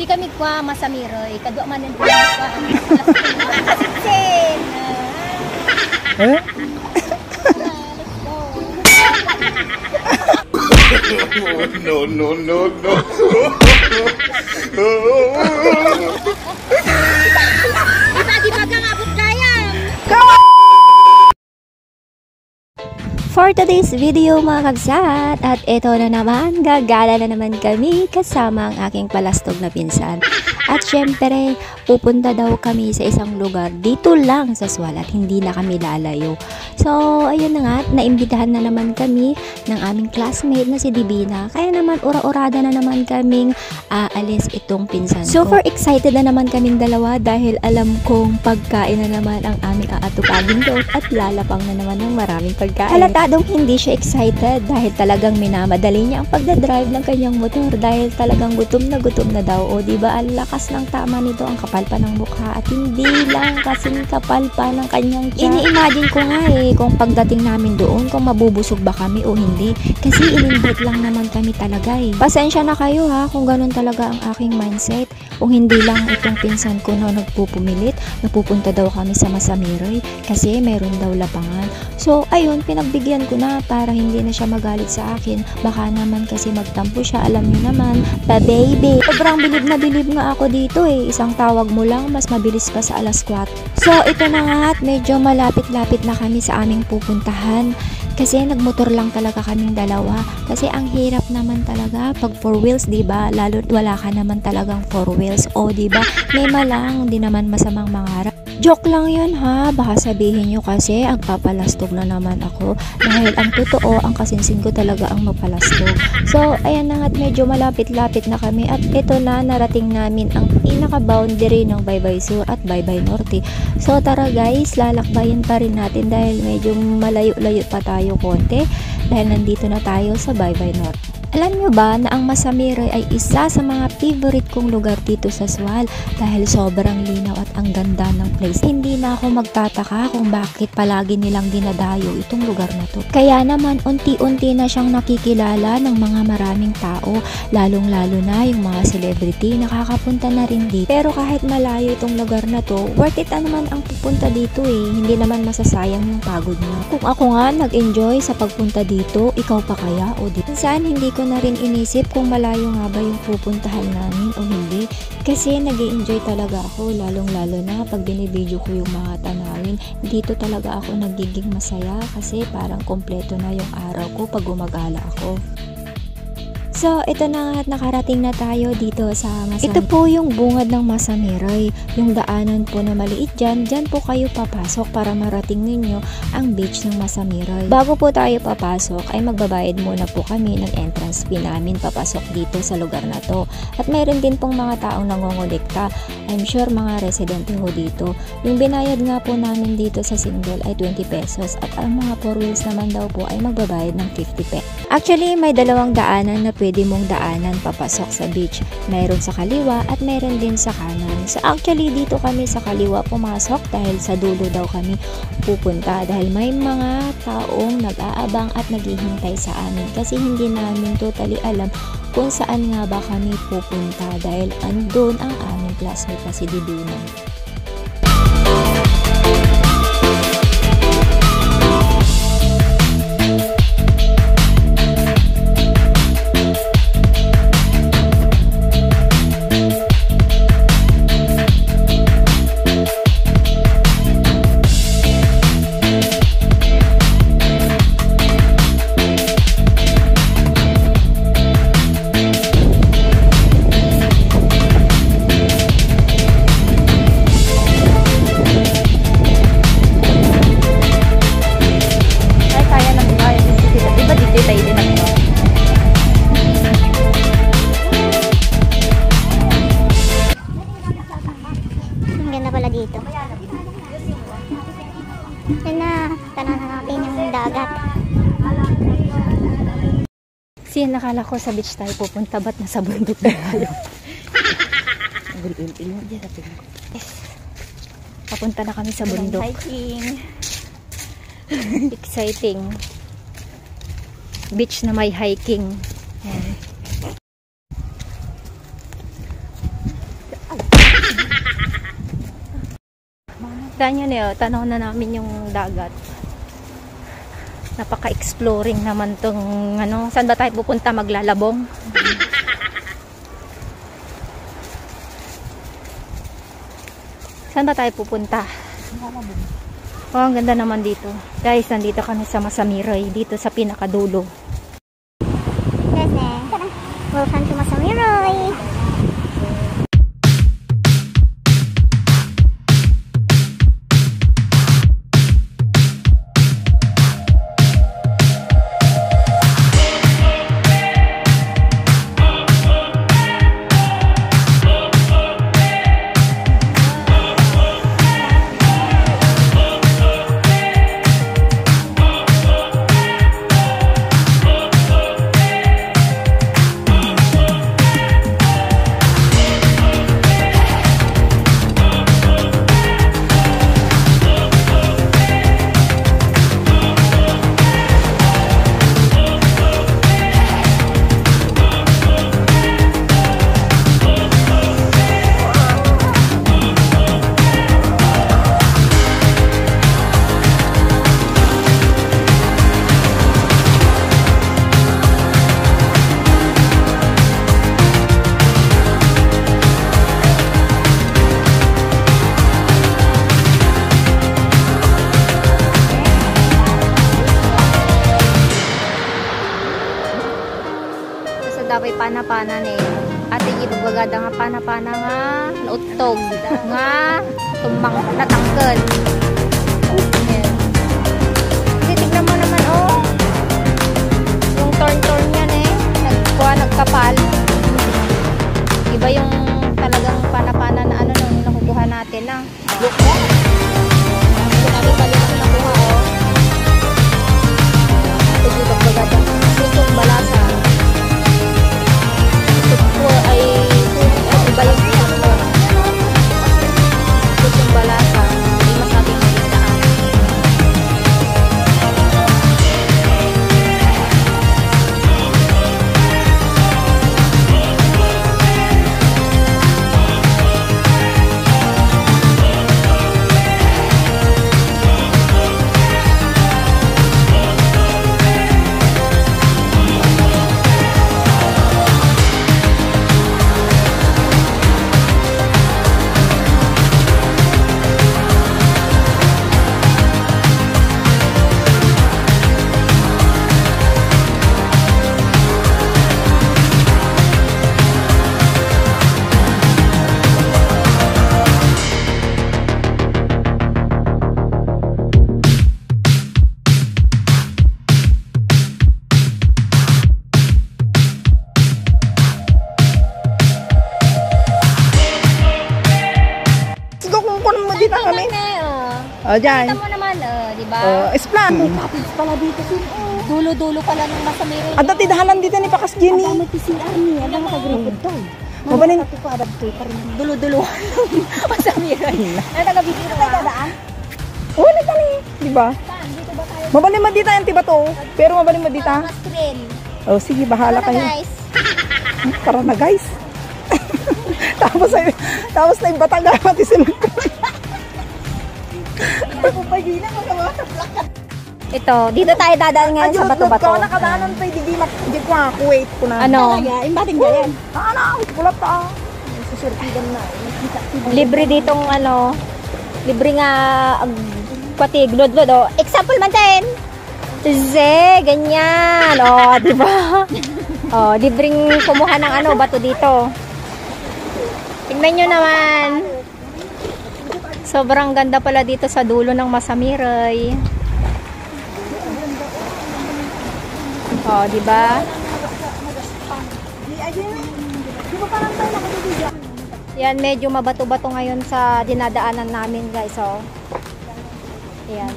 Di kami kwa masamiroy. Kadwa man yung kwa. Sin! Eh? Let's go. No, no, no, no. Di ba kang abot kayang? For today's video mga kagsat, at ito na naman, gagala na naman kami kasama ang aking palastog na pinsan. At syempre, pupunta daw kami sa isang lugar dito lang sa Sual at hindi na kami lalayo. So, ayun na nga, naimbitahan na naman kami ng aming classmate na si Divina. Kaya naman, ura-urada na naman kaming aalis itong pinsan ko. Super excited na naman kaming dalawa dahil alam kong pagkain na naman ang aming aatupagin doon at lalapang na naman ng maraming pagkain. Halatadong hindi siya excited dahil talagang minamadali niya ang pagdadrive ng kanyang motor dahil talagang gutom na daw. O diba, ang lakas ng tama nito, ang kapal pa ng mukha at hindi lang kasing kapal pa ng kanyang tiyan. Ini-imagine ko nga kung pagdating namin doon kung mabubusog ba kami o hindi kasi inimbite lang naman kami talaga Pasensya na kayo ha kung ganun talaga ang aking mindset. Kung hindi lang itong pinsan ko na nagpupumilit, napupunta daw kami sa Masamiroy kasi meron daw lapangan. So ayun, pinagbigyan ko na para hindi na siya magalit sa akin. Baka naman kasi magtampo siya, alam niyo naman, baby. Sobrang bilib na bilib nga ako dito Isang tawag mo lang, mas mabilis pa sa alas 4. So ito na nga at medyo malapit-lapit na kami sa aming pupuntahan. Kasi nagmotor lang talaga kaming dalawa. Kasi ang hirap naman talaga pag 4 wheels, diba? Lalo't wala ka naman talagang 4 wheels. O diba? May malang, di naman masamang mangarap. Joke lang yun ha. Baka sabihin nyo kasi ang papalastog na naman ako. Dahil ang totoo, ang kasinsin ko talaga ang mapalastog. So, ayan na nga, medyo malapit-lapit na kami. At ito na, narating namin ang pinaka-boundary ng Baybay Sur at Baybay Norte. So, tara guys, lalakbayin pa rin natin dahil medyo malayo-layo pa tayo konti. Dahil nandito na tayo sa Baybay Norte. Alam nyo ba na ang Masamiroy ay isa sa mga favorite kong lugar dito sa Sual dahil sobrang linaw at ang ganda ng place. Hindi na ako magtataka kung bakit palagi nilang dinadayo itong lugar na to. Kaya naman unti-unti na siyang nakikilala ng mga maraming tao, lalong-lalo na yung mga celebrity nakakapunta na rin dito. Pero kahit malayo itong lugar na to, worth it naman ang pupunta dito Hindi naman masasayang yung pagod mo. Kung ako nga nag-enjoy sa pagpunta dito, ikaw pa kaya o dito? Minsan hindi ko na rin inisip kung malayo nga ba yung pupuntahan namin o hindi kasi nag-i-enjoy talaga ako lalong-lalo na pag binibideo ko yung mga tanawin. Dito talaga ako nagiging masaya kasi parang kompleto na yung araw ko pag gumagala ako. So, ito na nga at nakarating na tayo dito sa Masamiroy. Ito po yung bungad ng Masamiroy. Yung daanan po na maliit dyan po kayo papasok para marating ninyo ang beach ng Masamiroy. Bago po tayo papasok, ay magbabayad muna po kami ng entrance fee namin papasok dito sa lugar na to. At mayroon din pong mga taong nangongolekta. I'm sure mga residente ho dito. Yung binayad nga po namin dito sa single ay 20 pesos at ang mga 4 wheels naman daw po ay magbabayad ng 50 pesos. Actually, may dalawang daanan na pwede mong daanan papasok sa beach. Mayroon sa kaliwa at mayroon din sa kanan. So actually dito kami sa kaliwa pumasok dahil sa dulo daw kami pupunta dahil may mga taong nag-aabang at naghihintay sa amin kasi hindi namin totally alam kung saan nga ba kami pupunta dahil andun ang aming classmate na si Divina. Kasi nakala ko sa beach tayo pupunta, ba't nasa bundok na tayo? Papunta na kami sa bundok. Hiking. Exciting. Beach na may hiking. Ayan. Kita nyo na, tanaw na namin yung dagat. Napaka-exploring naman tong ano. Saan ba tayo pupunta? Maglalabong? Saan ba tayo pupunta? Oh, ang ganda naman dito. Guys, nandito kami sa Masamiroy. Dito sa pinakadulo. Welcome to Masamiroy. Dapat pana-pana ni ating ibagagada nga pana-pana nga nautog nga tumang natangkel. Tignan mo naman oh. Yung turn niyan nagkapal. Iba yung talagang pana-pana na ano nung nakukuha natin na. Sinabi pala na nakuha oh. Ito ibagagada susong balasa. Ay iba yung balasa, hindi masabing malitaan. O, dyan. Kita mo naman, di ba? Esplan. Tapos pala dito Dulo-dulo pala ng Masamiroy. At dati dahanan dito ni Pakas Jenny. Ang dami PCR niya. Ang nakagripod to. Mabalin. Dulo-dulo Masamiroy. Ano taga-bibiro ka? Dadaan? Oo, nagtani. Di ba? Saan? Dito ba tayo? Mabalin mo dito yung tiba to. Pero mabalin mo dito. Mas trail. O, sige, bahala Tara kayo. guys. Tara na, guys. Tapos na yung bataga mati sila. Ito, dito tayo dadaan ngayon sa bato-bato. Ayun, nakadaanan pa yung di ko nga, kuwait ko na. Ano? Yung bating ganyan. Ano? Kulap pa. Susurtigan na. Libre ditong ano, libre nga pati glod-glod oh. Example man din. Ze, ganyan. Oh, di ba? Oh, libreng kumuha ng ano, bato dito. Tingnan nyo naman. Sobrang ganda pala dito sa dulo ng Masamiroy. Oh, di ba? Yan, medyo mabato-bato ngayon sa dinadaanan namin, guys, oh. Ayan.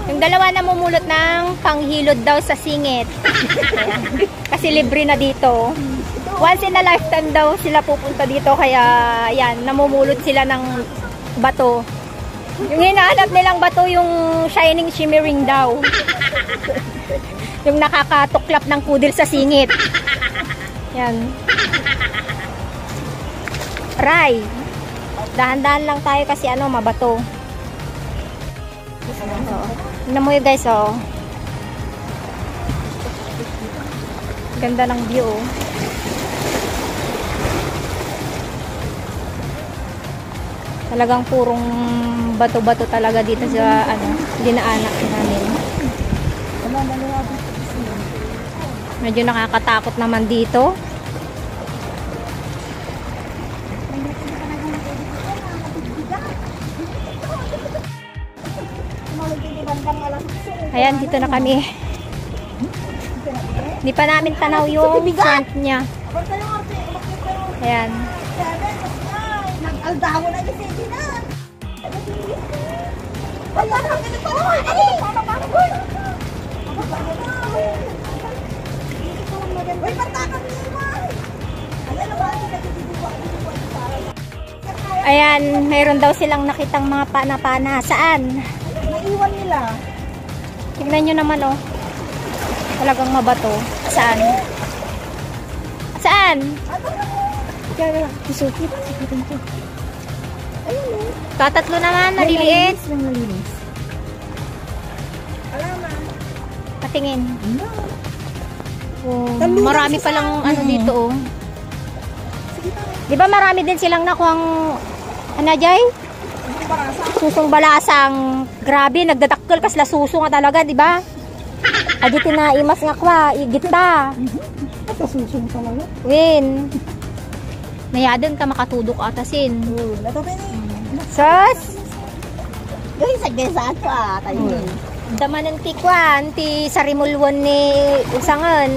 Yung dalawa namumulot ng panghilod daw sa singit. Kasi libre na dito. Once in a lifetime daw sila pupunta dito. Kaya yan, namumulot sila ng bato. Yung hinahanap nilang bato yung shining shimmering daw. Yung nakakatuklap ng kudil sa singit. Yan. Ray. Dahan-dahan lang tayo kasi mabato. Tignan mo yun guys, oh. Ganda ng view, oh. Talagang purong bato-bato talaga dito sa dinaanak namin. Medyo nakakatakot naman dito. Ayan, dito na kami. Hindi pa namin tanaw yung front niya. Ayan. Nag-aldaho na yung sindi na. Wala na kami na pala. Uy, patakan niyo. Ayan, mayroon daw silang nakitang mga pana-pana. Saan? Naiwan nila. Tignan nyo naman, oh. Talagang mabato. Saan? Saan? Kaya lang, isukit. Isukitin ko. Ayun, oh. Katatlo naman, maliliit. May malinis. Patingin. Oh, marami palang dito, oh. Di ba marami din silang nakuhang Jay? Susong balasang. Grabe, nagdadakkel kasla suso nga talaga, di ba? Agitin na imas nga kwa, igita. Sa susong talaga. Win. Nayadan ka makatudok atasin. Lato pa Sus! Yung sagdesaan ko tayo. Damanan ti kwan, ti sarimulwan ni usangan.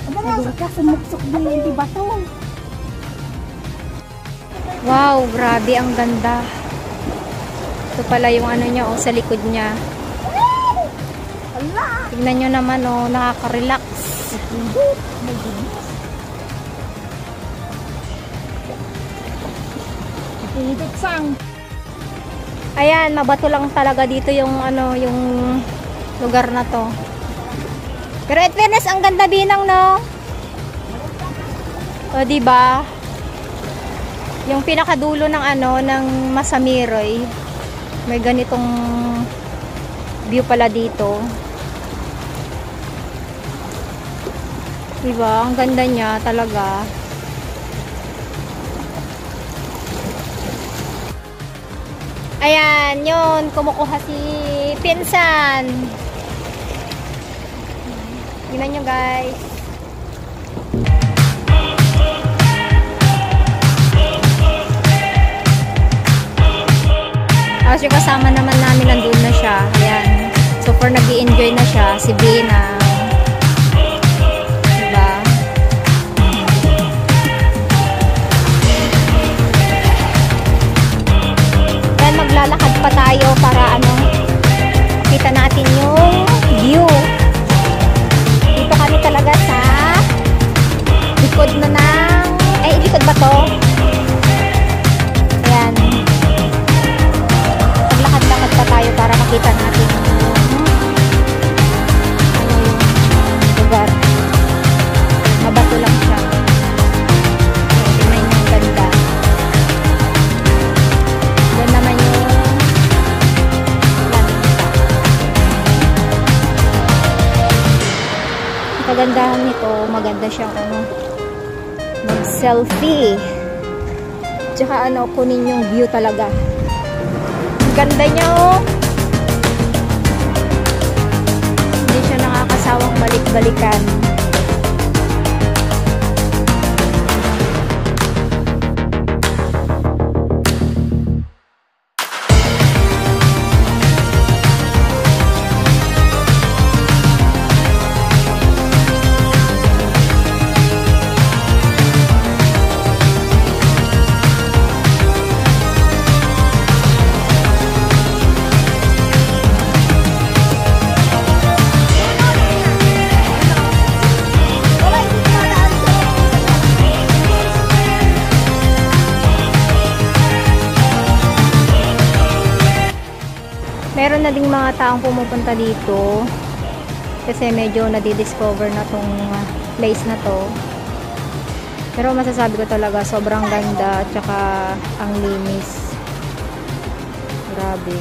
Sabi ka, sumuksok din yung di bato. Wow, grabe ang ganda. Ito pala yung niya, oh, sa likod niya. Tignan nyo naman, oh, nakaka-relax. Ayan, mabato lang talaga dito yung yung lugar na to. Pero in fairness, ang ganda binang, no? O, diba? Yung pinakadulo ng ng Masamiroy, may ganitong view pala dito. Diba? Ang ganda niya talaga. Ayan, yun. Kumukuha si Pinsan. Tingnan nyo, guys. Tapos yung kasama naman namin nandun na siya. Ayan. So far nag-i-enjoy na siya. Si Bina. Diba? Ayan, maglalakad pa tayo para kita natin yung view. Dito kami talaga sa likod na likod ba to? Ayan. Maglakad-lakad pa tayo para makita natin yung lugar. Mabato lang siya. Tingnan yung ganda. Doon naman yung lanita. Ang kagandahan nito, maganda siyang mag-selfie. Tsaka kunin yung view talaga. Ganda niya, oh. Hindi siya nakakasawang balik-balikan. na ding mga taong pumupunta dito. Kasi medyo nadidiscover na tong place na to. Pero masasabi ko talaga, sobrang ganda. Tsaka ang linis. Grabe.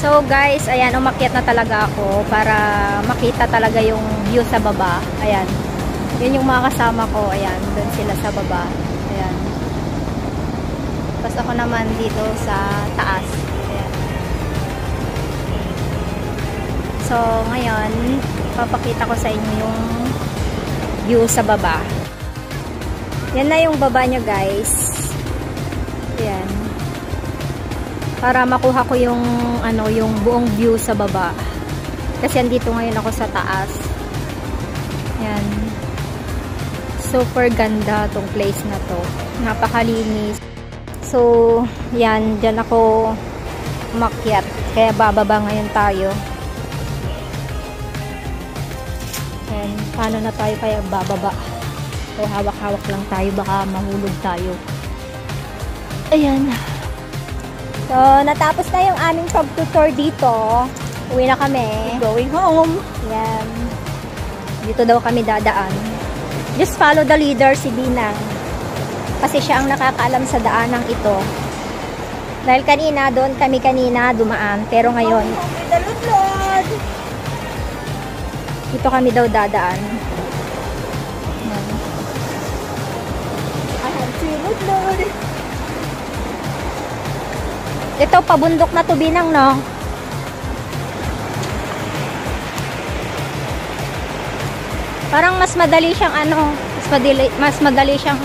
So guys, ayan, umakyat na talaga ako para makita talaga yung view sa baba. Ayan. Yan yung mga kasama ko. Ayan, doon sila sa baba. Ayan. Tapos ako naman dito sa taas. Ayan. So, ngayon, papakita ko sa inyo yung view sa baba. Yan na yung baba nyo, guys. Ayan. Para makuha ko yung yung buong view sa baba. Kasi andito ngayon ako sa taas. Yan. Super ganda tong place na to. Napakalinis. So, yan, dyan ako umakyat. Kaya bababa ngayon tayo. Yan, paano na tayo kaya bababa? So, hawak-hawak lang tayo, baka mahulog tayo. Ayan. So, natapos na yung aming pag-tour dito. Uwi na kami. Going home. Yan. Dito daw kami dadaan. Just follow the leader, si Binang. Kasi siya ang nakakaalam sa daanang ito. Dahil kanina, doon kami kanina dumaan. Pero ngayon, dito kami daw dadaan. Yan. I have to load. Ito, pabundok na to, Binang, no? Parang mas madali siyang mas madali siyang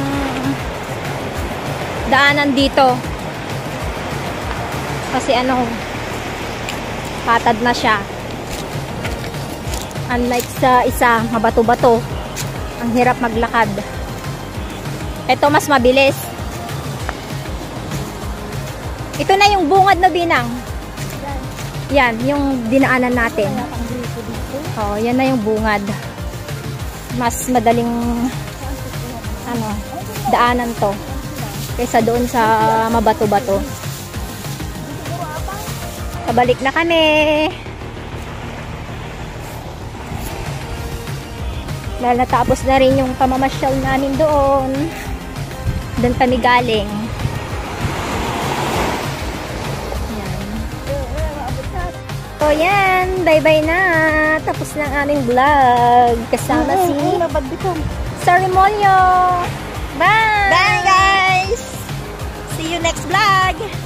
daanan dito. Kasi patad na siya. Unlike sa isa, mabato-bato. Ang hirap maglakad. Ito, mas mabilis. Ito na yung bungad na, Binang. Yan, yung dinaanan natin. Oh, yan na yung bungad. Mas madaling daanan to kaysa doon sa mabato-bato. Pabalik na kami. Dahil natapos na rin yung pamamasyal namin doon. Doon kami galing. So yan, bye-bye na. Tapos na ang aming vlog. Kasama si Sarimonyo. Bye! Bye guys! See you next vlog!